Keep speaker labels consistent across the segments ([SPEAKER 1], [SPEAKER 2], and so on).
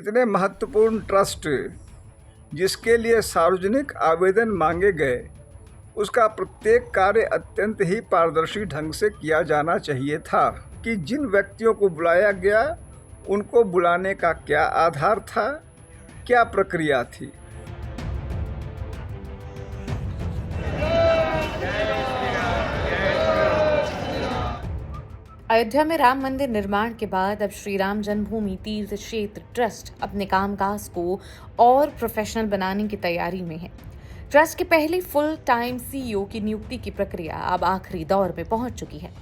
[SPEAKER 1] इतने महत्वपूर्ण ट्रस्ट जिसके लिए सार्वजनिक आवेदन मांगे गए, उसका प्रत्येक कार्य अत्यंत ही पारदर्शी ढंग से किया जाना चाहिए था कि जिन व्यक्तियों को बुलाया गया उनको बुलाने का क्या आधार था, क्या प्रक्रिया थी।
[SPEAKER 2] अयोध्या में राम मंदिर निर्माण के बाद अब श्री राम जन्मभूमि तीर्थ क्षेत्र ट्रस्ट अपने कामकाज को और प्रोफेशनल बनाने की तैयारी में है। ट्रस्ट के पहले फुल टाइम सीईओ की नियुक्ति की प्रक्रिया अब आखिरी दौर में पहुंच चुकी है।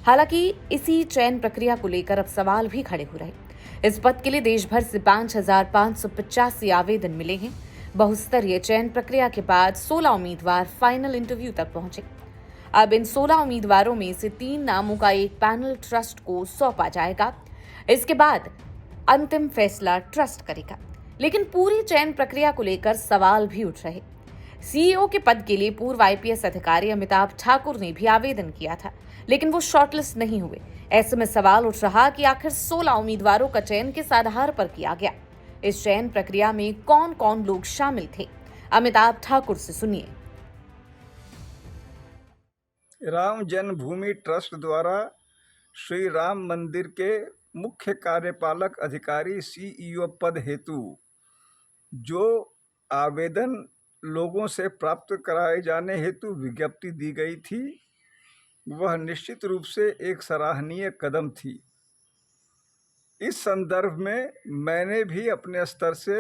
[SPEAKER 2] हालांकि इसी चयन प्रक्रिया को लेकर अब सवाल भी खड़े हो रहे। इस पद के लिए देश भर से 5,585 आवेदन मिले हैं। बहुस्तरीय चयन प्रक्रिया के बाद 16 उम्मीदवार फाइनल इंटरव्यू तक पहुंचे। अब इन 16 उम्मीदवारों में से 3 नामों का एक पैनल ट्रस्ट को सौंपा जाएगा। इसके बाद अंतिम फैसला ट्रस्ट करेगा। लेकिन पूरी चयन प्रक्रिया को लेकर सवाल भी उठ रहे। सीईओ के पद के लिए पूर्व आईपीएस अधिकारी अमिताभ ठाकुर ने भी आवेदन किया था, लेकिन वो शॉर्टलिस्ट नहीं हुए। ऐसे में सवाल उठ रहा कि आखिर 16 उम्मीदवारों का चयन किस आधार पर किया गया। इस चयन प्रक्रिया में कौन कौन लोग शामिल थे, अमिताभ ठाकुर से सुनिए।
[SPEAKER 1] राम जन्मभूमि ट्रस्ट द्वारा श्री राम मंदिर के मुख्य कार्यपालक अधिकारी सीईओ पद हेतु जो आवेदन लोगों से प्राप्त कराए जाने हेतु विज्ञप्ति दी गई थी, वह निश्चित रूप से एक सराहनीय कदम थी। इस संदर्भ में मैंने भी अपने स्तर से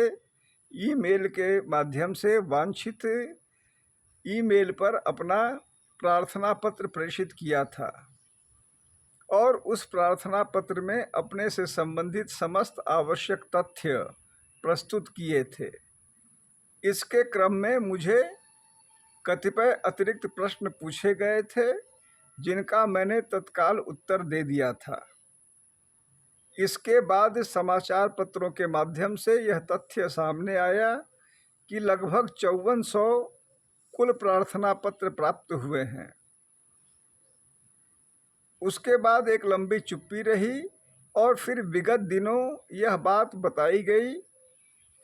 [SPEAKER 1] ईमेल के माध्यम से वांछित ईमेल पर अपना प्रार्थना पत्र प्रेषित किया था और उस प्रार्थना पत्र में अपने से संबंधित समस्त आवश्यक तथ्य प्रस्तुत किए थे। इसके क्रम में मुझे कतिपय अतिरिक्त प्रश्न पूछे गए थे जिनका मैंने तत्काल उत्तर दे दिया था। इसके बाद समाचार पत्रों के माध्यम से यह तथ्य सामने आया कि लगभग 5400 कुल प्रार्थना पत्र प्राप्त हुए हैं। उसके बाद एक लंबी चुप्पी रही और फिर विगत दिनों यह बात बताई गई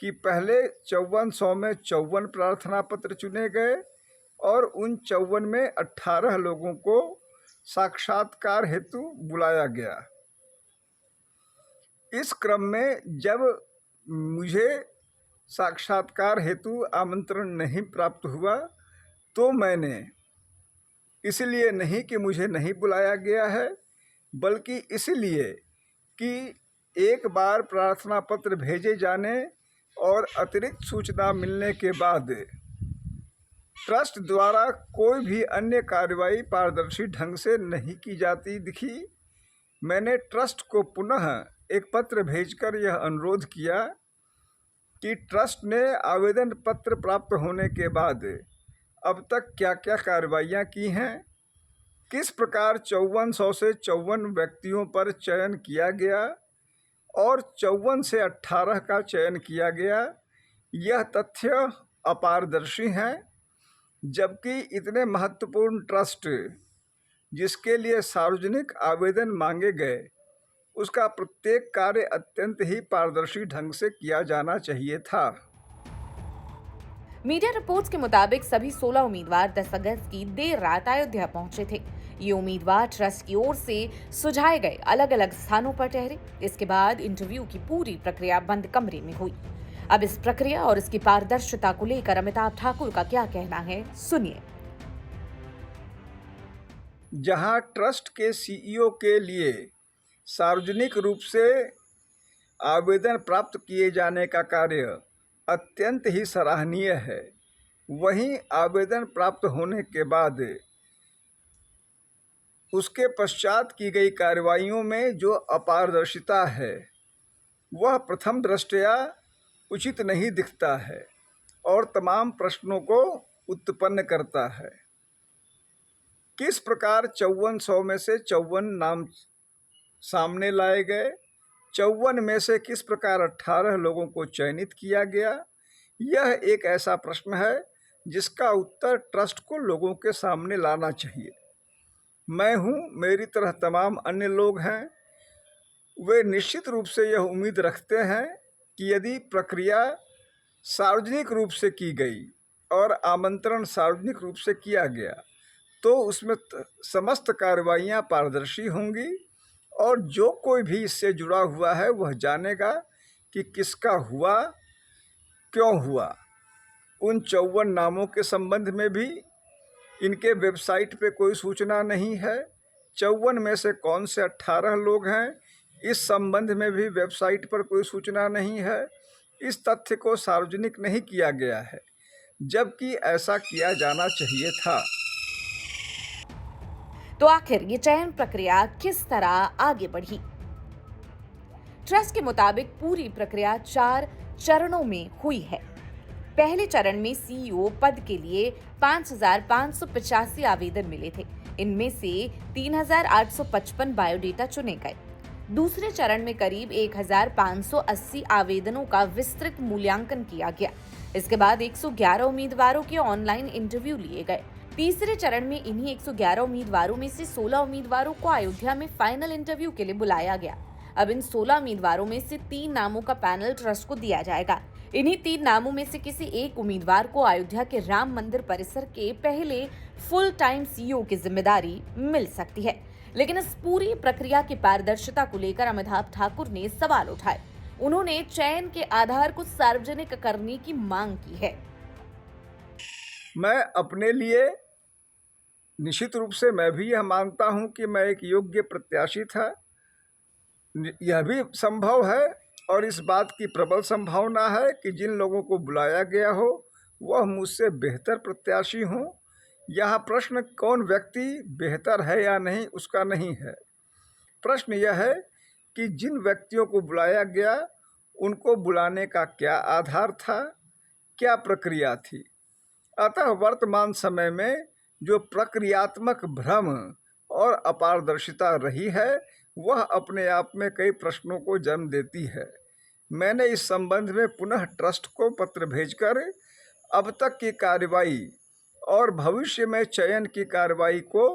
[SPEAKER 1] कि पहले 5400 में 54 प्रार्थना पत्र चुने गए और उन 54 में 18 लोगों को साक्षात्कार हेतु बुलाया गया। इस क्रम में जब मुझे साक्षात्कार हेतु आमंत्रण नहीं प्राप्त हुआ तो मैंने, इसलिए नहीं कि मुझे नहीं बुलाया गया है, बल्कि इसलिए कि एक बार प्रार्थना पत्र भेजे जाने और अतिरिक्त सूचना मिलने के बाद ट्रस्ट द्वारा कोई भी अन्य कार्रवाई पारदर्शी ढंग से नहीं की जाती दिखी। मैंने ट्रस्ट को पुनः एक पत्र भेजकर यह अनुरोध किया कि ट्रस्ट ने आवेदन पत्र प्राप्त होने के बाद अब तक क्या क्या कार्रवाइयाँ की हैं, किस प्रकार 5400 से 54 व्यक्तियों पर चयन किया गया और 54 से 18 का चयन किया गया, यह तथ्य अपारदर्शी हैं। जबकि इतने महत्वपूर्ण ट्रस्ट जिसके लिए सार्वजनिक आवेदन मांगे गए, उसका प्रत्येक कार्य अत्यंत ही पारदर्शी ढंग से किया जाना चाहिए था।
[SPEAKER 2] मीडिया रिपोर्ट्स के मुताबिक सभी 16 उम्मीदवार 10 अगस्त की देर रात अयोध्या पहुंचे थे। ये उम्मीदवार ट्रस्ट की ओर से सुझाए गए अलग अलग स्थानों पर ठहरे। इसके बाद इंटरव्यू की पूरी प्रक्रिया बंद कमरे में हुई। अब इस प्रक्रिया और इसकी पारदर्शिता को लेकर अमिताभ ठाकुर का क्या कहना है, सुनिए।
[SPEAKER 1] जहां ट्रस्ट के सीईओ के लिए सार्वजनिक रूप से आवेदन प्राप्त किए जाने का कार्य अत्यंत ही सराहनीय है, वहीं आवेदन प्राप्त होने के बाद उसके पश्चात की गई कार्रवाइयों में जो अपारदर्शिता है वह प्रथम दृष्टया उचित नहीं दिखता है और तमाम प्रश्नों को उत्पन्न करता है। किस प्रकार 5400 में से 54 नाम सामने लाए गए, 54 में से किस प्रकार 18 लोगों को चयनित किया गया, यह एक ऐसा प्रश्न है जिसका उत्तर ट्रस्ट को लोगों के सामने लाना चाहिए। मैं हूँ, मेरी तरह तमाम अन्य लोग हैं, वे निश्चित रूप से यह उम्मीद रखते हैं कि यदि प्रक्रिया सार्वजनिक रूप से की गई और आमंत्रण सार्वजनिक रूप से किया गया तो उसमें समस्त कार्रवाइयाँ पारदर्शी होंगी और जो कोई भी इससे जुड़ा हुआ है वह जानेगा कि किसका हुआ, क्यों हुआ। उन 54 नामों के संबंध में भी इनके वेबसाइट पे कोई सूचना नहीं है। 54 में से कौन से 18 लोग हैं, इस संबंध में भी वेबसाइट पर कोई सूचना नहीं है। इस तथ्य को सार्वजनिक नहीं किया गया है, जबकि ऐसा किया जाना चाहिए था।
[SPEAKER 2] तो आखिर ये चयन प्रक्रिया किस तरह आगे बढ़ी? ट्रस्ट के मुताबिक पूरी प्रक्रिया 4 चरणों में हुई है। पहले चरण में सीईओ पद के लिए 5,585 आवेदन मिले थे। इनमें से 3,855 बायोडेटा चुने गए। दूसरे चरण में करीब 1,580 आवेदनों का विस्तृत मूल्यांकन किया गया। इसके बाद 111 उम्मीदवारों के ऑनलाइन इंटरव्यू लिए गए। तीसरे चरण में इन्हीं 111 उम्मीदवारों में से 16 उम्मीदवारों को अयोध्या में फाइनल इंटरव्यू के लिए बुलाया गया। अब इन 16 उम्मीदवारों में से 3 नामों का पैनल ट्रस्ट को दिया जाएगा। इन्हीं 3 नामों में से किसी एक उम्मीदवार को अयोध्या के राम मंदिर परिसर के पहले फुल टाइम सीईओ की जिम्मेदारी मिल सकती है। लेकिन इस पूरी प्रक्रिया की पारदर्शिता को लेकर अमिताभ ठाकुर ने सवाल उठाए। उन्होंने चयन के आधार को सार्वजनिक करने की मांग की है।
[SPEAKER 1] मैं अपने लिए निश्चित रूप से मैं भी यह मानता हूं कि मैं एक योग्य प्रत्याशी था। यह भी संभव है और इस बात की प्रबल संभावना है कि जिन लोगों को बुलाया गया हो वह मुझसे बेहतर प्रत्याशी हों। यह प्रश्न कौन व्यक्ति बेहतर है या नहीं उसका नहीं है। प्रश्न यह है कि जिन व्यक्तियों को बुलाया गया उनको बुलाने का क्या आधार था, क्या प्रक्रिया थी। अतः वर्तमान समय में जो प्रक्रियात्मक भ्रम और अपारदर्शिता रही है वह अपने आप में कई प्रश्नों को जन्म देती है। मैंने इस संबंध में पुनः ट्रस्ट को पत्र भेजकर अब तक की कार्रवाई और भविष्य में चयन की कार्रवाई को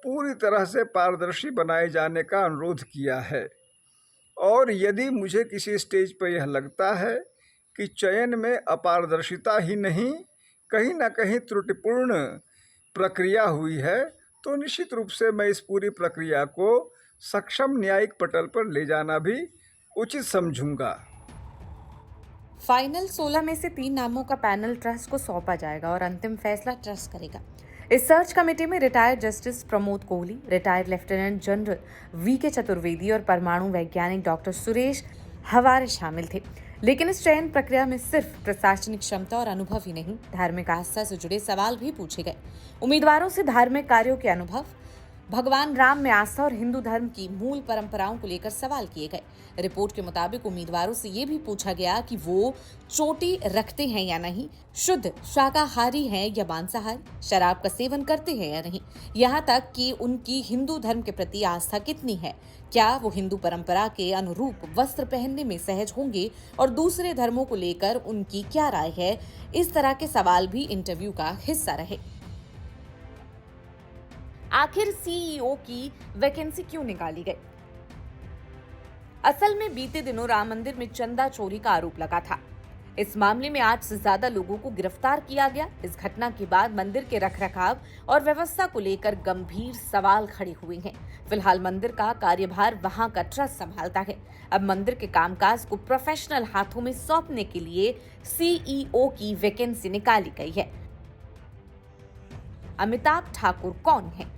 [SPEAKER 1] पूरी तरह से पारदर्शी बनाए जाने का अनुरोध किया है। और यदि मुझे किसी स्टेज पर यह लगता है कि चयन में अपारदर्शिता ही नहीं कहीं ना कहीं त्रुटिपूर्ण प्रक्रिया हुई है तो निश्चित रूप से मैं इस पूरी प्रक्रिया को सक्षम न्यायिक पटल पर ले जाना भी उचित समझूंगा।
[SPEAKER 2] फाइनल 16 में से 3 नामों का पैनल ट्रस्ट को सौंपा जाएगा और अंतिम फैसला ट्रस्ट करेगा। इस सर्च कमेटी में retired justice Pramod Kohli, retired lieutenant general VK Chaturvedi और परमाणु वैज्ञानिक डॉक्टर सुरेश हवारे शामिल थे। लेकिन इस चयन प्रक्रिया में सिर्फ प्रशासनिक क्षमता और अनुभव ही नहीं, धार्मिक आस्था से जुड़े सवाल भी पूछे गए। उम्मीदवारों से धार्मिक कार्यों के अनुभव, भगवान राम में आस्था और हिंदू धर्म की मूल परंपराओं को लेकर सवाल किए गए। रिपोर्ट के मुताबिक उम्मीदवारों से ये भी पूछा गया कि वो चोटी रखते हैं या नहीं, शुद्ध शाकाहारी हैं या मांसाहारी, शराब का सेवन करते हैं या नहीं, यहाँ तक कि उनकी हिंदू धर्म के प्रति आस्था कितनी है, क्या वो हिंदू परंपरा के अनुरूप वस्त्र पहनने में सहज होंगे और दूसरे धर्मों को लेकर उनकी क्या राय है। इस तरह के सवाल भी इंटरव्यू का हिस्सा रहे। आखिर सीईओ की वैकेंसी क्यों निकाली गई? असल में बीते दिनों राम मंदिर में चंदा चोरी का आरोप लगा था। इस मामले में 8 से ज्यादा लोगों को गिरफ्तार किया गया। इस घटना के बाद मंदिर के रखरखाव और व्यवस्था को लेकर गंभीर सवाल खड़े हुए हैं। फिलहाल मंदिर का कार्यभार वहां का ट्रस्ट संभालता है। अब मंदिर के कामकाज को प्रोफेशनल हाथों में सौंपने के लिए सीईओ की वैकेंसी निकाली गई है। अमिताभ ठाकुर कौन है?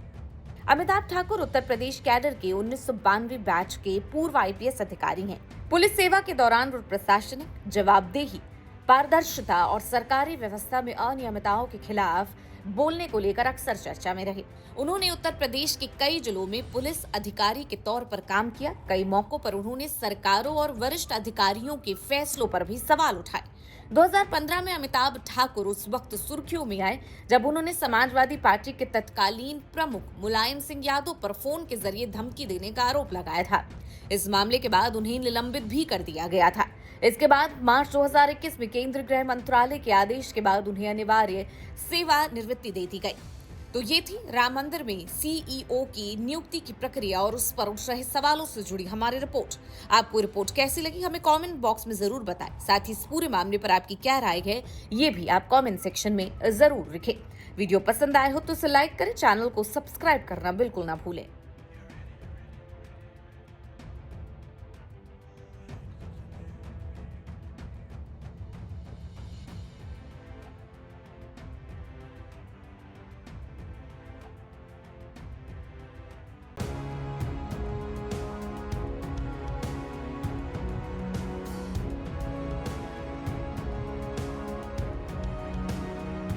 [SPEAKER 2] अमिताभ ठाकुर उत्तर प्रदेश कैडर के 1992 बैच के पूर्व आईपीएस अधिकारी हैं। पुलिस सेवा के दौरान वो प्रशासनिक जवाबदेही, पारदर्शिता और सरकारी व्यवस्था में अनियमितताओं के खिलाफ बोलने को लेकर अक्सर चर्चा में रहे। उन्होंने उत्तर प्रदेश के कई जिलों में पुलिस अधिकारी के तौर पर काम किया। कई मौकों पर उन्होंने सरकारों और वरिष्ठ अधिकारियों के फैसलों पर भी सवाल उठाए। 2015 में अमिताभ ठाकुर उस वक्त सुर्खियों में आए जब उन्होंने समाजवादी पार्टी के तत्कालीन प्रमुख मुलायम सिंह यादव पर फोन के जरिए धमकी देने का आरोप लगाया था। इस मामले के बाद उन्हें निलंबित भी कर दिया गया था। इसके बाद मार्च 2021 में केंद्रीय गृह मंत्रालय के आदेश के बाद उन्हें अनिवार्य सेवा निवृत्ति दे दी गई। तो ये थी राम मंदिर में सीईओ की नियुक्ति की प्रक्रिया और उस पर उठ रहे सवालों से जुड़ी हमारी रिपोर्ट। आपको रिपोर्ट कैसी लगी हमें कमेंट बॉक्स में जरूर बताएं। साथ ही इस पूरे मामले पर आपकी क्या राय है ये भी आप कमेंट सेक्शन में जरूर लिखें। वीडियो पसंद आए हो तो इसे लाइक करें, चैनल को सब्सक्राइब करना बिल्कुल ना भूलें।